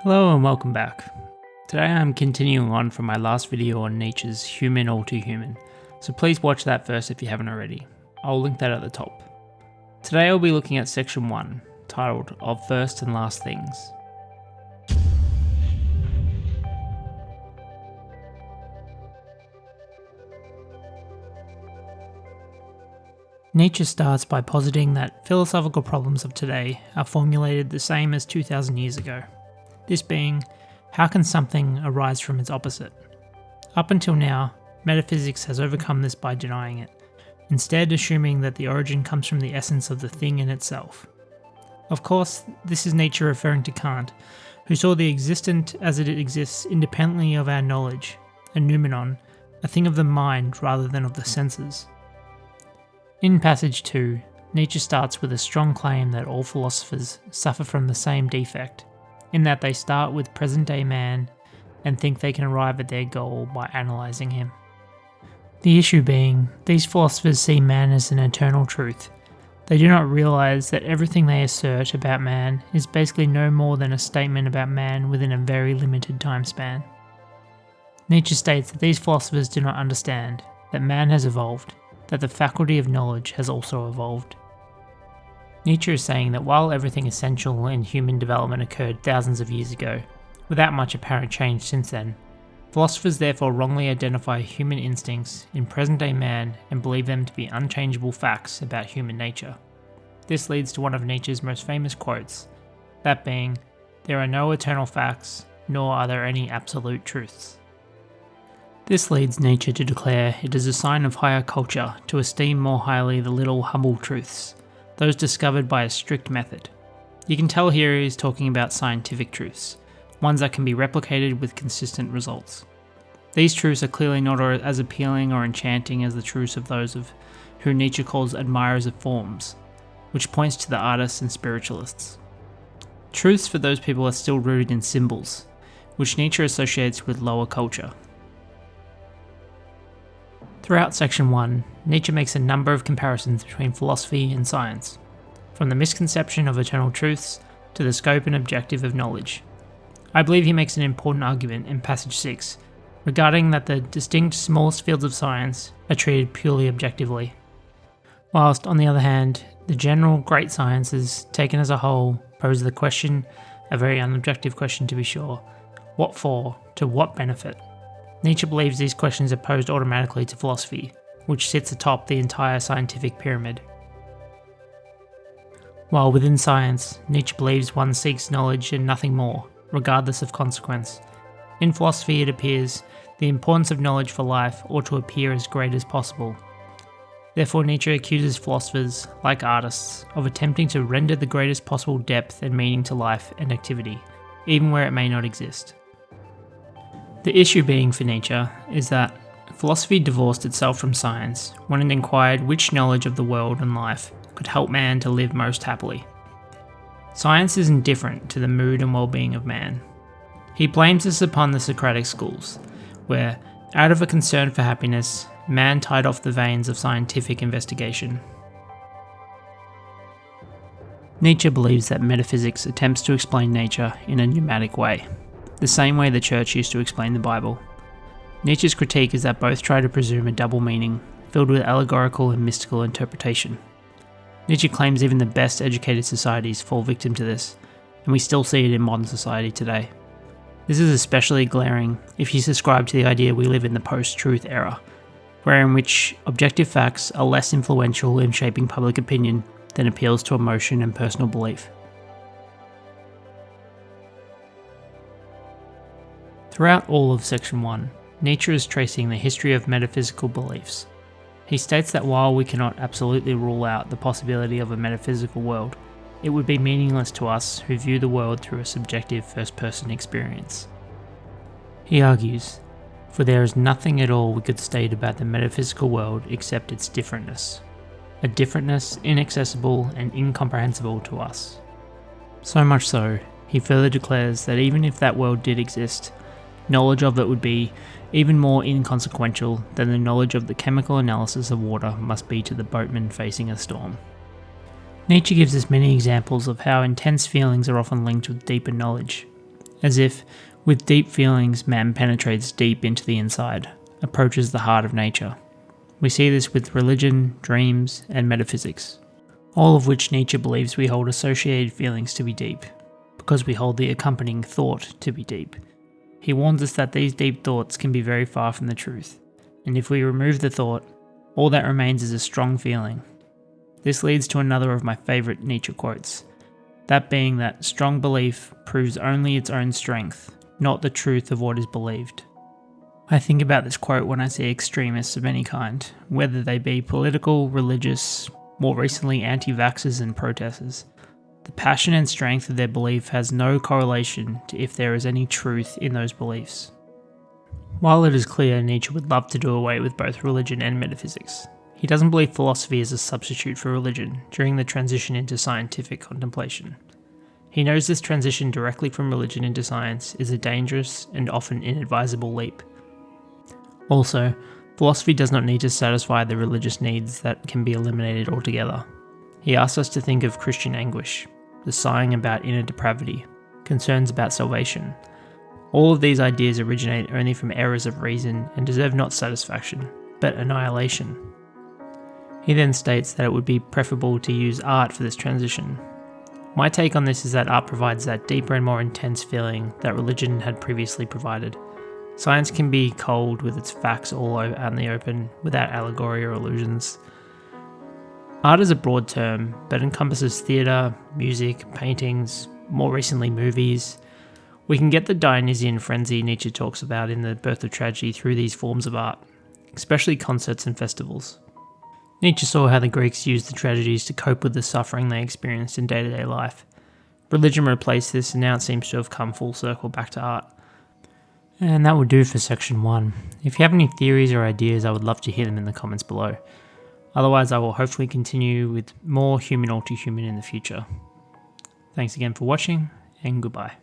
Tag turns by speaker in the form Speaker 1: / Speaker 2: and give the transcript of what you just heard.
Speaker 1: Hello and welcome back. Today I'm continuing on from my last video on Nietzsche's Human All Too Human, so please watch that first if you haven't already. I'll link that at the top. Today I'll be looking at section 1, titled Of First and Last Things. Nietzsche starts by positing that philosophical problems of today are formulated the same as 2000 years ago. This being, how can something arise from its opposite? Up until now, metaphysics has overcome this by denying it, instead assuming that the origin comes from the essence of the thing in itself. Of course, this is Nietzsche referring to Kant, who saw the existent as it exists independently of our knowledge, a noumenon, a thing of the mind rather than of the senses. In passage 2, Nietzsche starts with a strong claim that all philosophers suffer from the same defect, in that they start with present-day man and think they can arrive at their goal by analysing him. The issue being, these philosophers see man as an eternal truth. They do not realise that everything they assert about man is basically no more than a statement about man within a very limited time span. Nietzsche states that these philosophers do not understand that man has evolved, that the faculty of knowledge has also evolved. Nietzsche is saying that while everything essential in human development occurred thousands of years ago, without much apparent change since then, philosophers therefore wrongly identify human instincts in present-day man and believe them to be unchangeable facts about human nature. This leads to one of Nietzsche's most famous quotes, that being, "There are no eternal facts, nor are there any absolute truths." This leads Nietzsche to declare it is a sign of higher culture to esteem more highly the little humble truths, those discovered by a strict method. You can tell here he is talking about scientific truths, ones that can be replicated with consistent results. These truths are clearly not as appealing or enchanting as the truths of those who Nietzsche calls admirers of forms, which points to the artists and spiritualists. Truths for those people are still rooted in symbols, which Nietzsche associates with lower culture. Throughout section 1, Nietzsche makes a number of comparisons between philosophy and science, from the misconception of eternal truths to the scope and objective of knowledge. I believe he makes an important argument in passage 6 regarding that the distinct smallest fields of science are treated purely objectively, whilst on the other hand, the general great sciences taken as a whole pose the question, a very unobjective question to be sure, what for, to what benefit? Nietzsche believes these questions are posed automatically to philosophy, which sits atop the entire scientific pyramid. While within science, Nietzsche believes one seeks knowledge and nothing more, regardless of consequence. In philosophy, it appears the importance of knowledge for life ought to appear as great as possible. Therefore, Nietzsche accuses philosophers, like artists, of attempting to render the greatest possible depth and meaning to life and activity, even where it may not exist. The issue being for Nietzsche is that philosophy divorced itself from science when it inquired which knowledge of the world and life could help man to live most happily. Science is indifferent to the mood and well-being of man. He blames this upon the Socratic schools, where, out of a concern for happiness, man tied off the veins of scientific investigation. Nietzsche believes that metaphysics attempts to explain nature in a pneumatic way, the same way the church used to explain the Bible. Nietzsche's critique is that both try to presume a double meaning, filled with allegorical and mystical interpretation. Nietzsche claims even the best educated societies fall victim to this, and we still see it in modern society today. This is especially glaring if you subscribe to the idea we live in the post-truth era, wherein which objective facts are less influential in shaping public opinion than appeals to emotion and personal belief. Throughout all of section 1, Nietzsche is tracing the history of metaphysical beliefs. He states that while we cannot absolutely rule out the possibility of a metaphysical world, it would be meaningless to us who view the world through a subjective first-person experience. He argues, for there is nothing at all we could state about the metaphysical world except its differentness, a differentness inaccessible and incomprehensible to us. So much so, he further declares that even if that world did exist, knowledge of it would be even more inconsequential than the knowledge of the chemical analysis of water must be to the boatman facing a storm. Nietzsche gives us many examples of how intense feelings are often linked with deeper knowledge, As if, with deep feelings, man penetrates deep into the inside, approaches the heart of nature. We see this with religion, dreams, and metaphysics, all of which Nietzsche believes we hold associated feelings to be deep, because we hold the accompanying thought to be deep. He warns us that these deep thoughts can be very far from the truth, and if we remove the thought, all that remains is a strong feeling. This leads to another of my favourite Nietzsche quotes, that being that strong belief proves only its own strength, not the truth of what is believed. I think about this quote when I see extremists of any kind, whether they be political, religious, more recently anti-vaxxers and protesters. The passion and strength of their belief has no correlation to if there is any truth in those beliefs. While it is clear Nietzsche would love to do away with both religion and metaphysics, he doesn't believe philosophy is a substitute for religion during the transition into scientific contemplation. He knows this transition directly from religion into science is a dangerous and often inadvisable leap. Also, philosophy does not need to satisfy the religious needs that can be eliminated altogether. He asks us to think of Christian anguish, the sighing about inner depravity, concerns about salvation. All of these ideas originate only from errors of reason and deserve not satisfaction, but annihilation. He then states that it would be preferable to use art for this transition. My take on this is that art provides that deeper and more intense feeling that religion had previously provided. Science can be cold with its facts all out in the open, without allegory or illusions. Art is a broad term, but encompasses theatre, music, paintings, more recently movies. We can get the Dionysian frenzy Nietzsche talks about in The Birth of Tragedy through these forms of art, especially concerts and festivals. Nietzsche saw how the Greeks used the tragedies to cope with the suffering they experienced in day-to-day life. Religion replaced this, and now it seems to have come full circle back to art. And that will do for section 1. If you have any theories or ideas, I would love to hear them in the comments below. Otherwise, I will hopefully continue with more human all to human in the future. Thanks again for watching, and goodbye.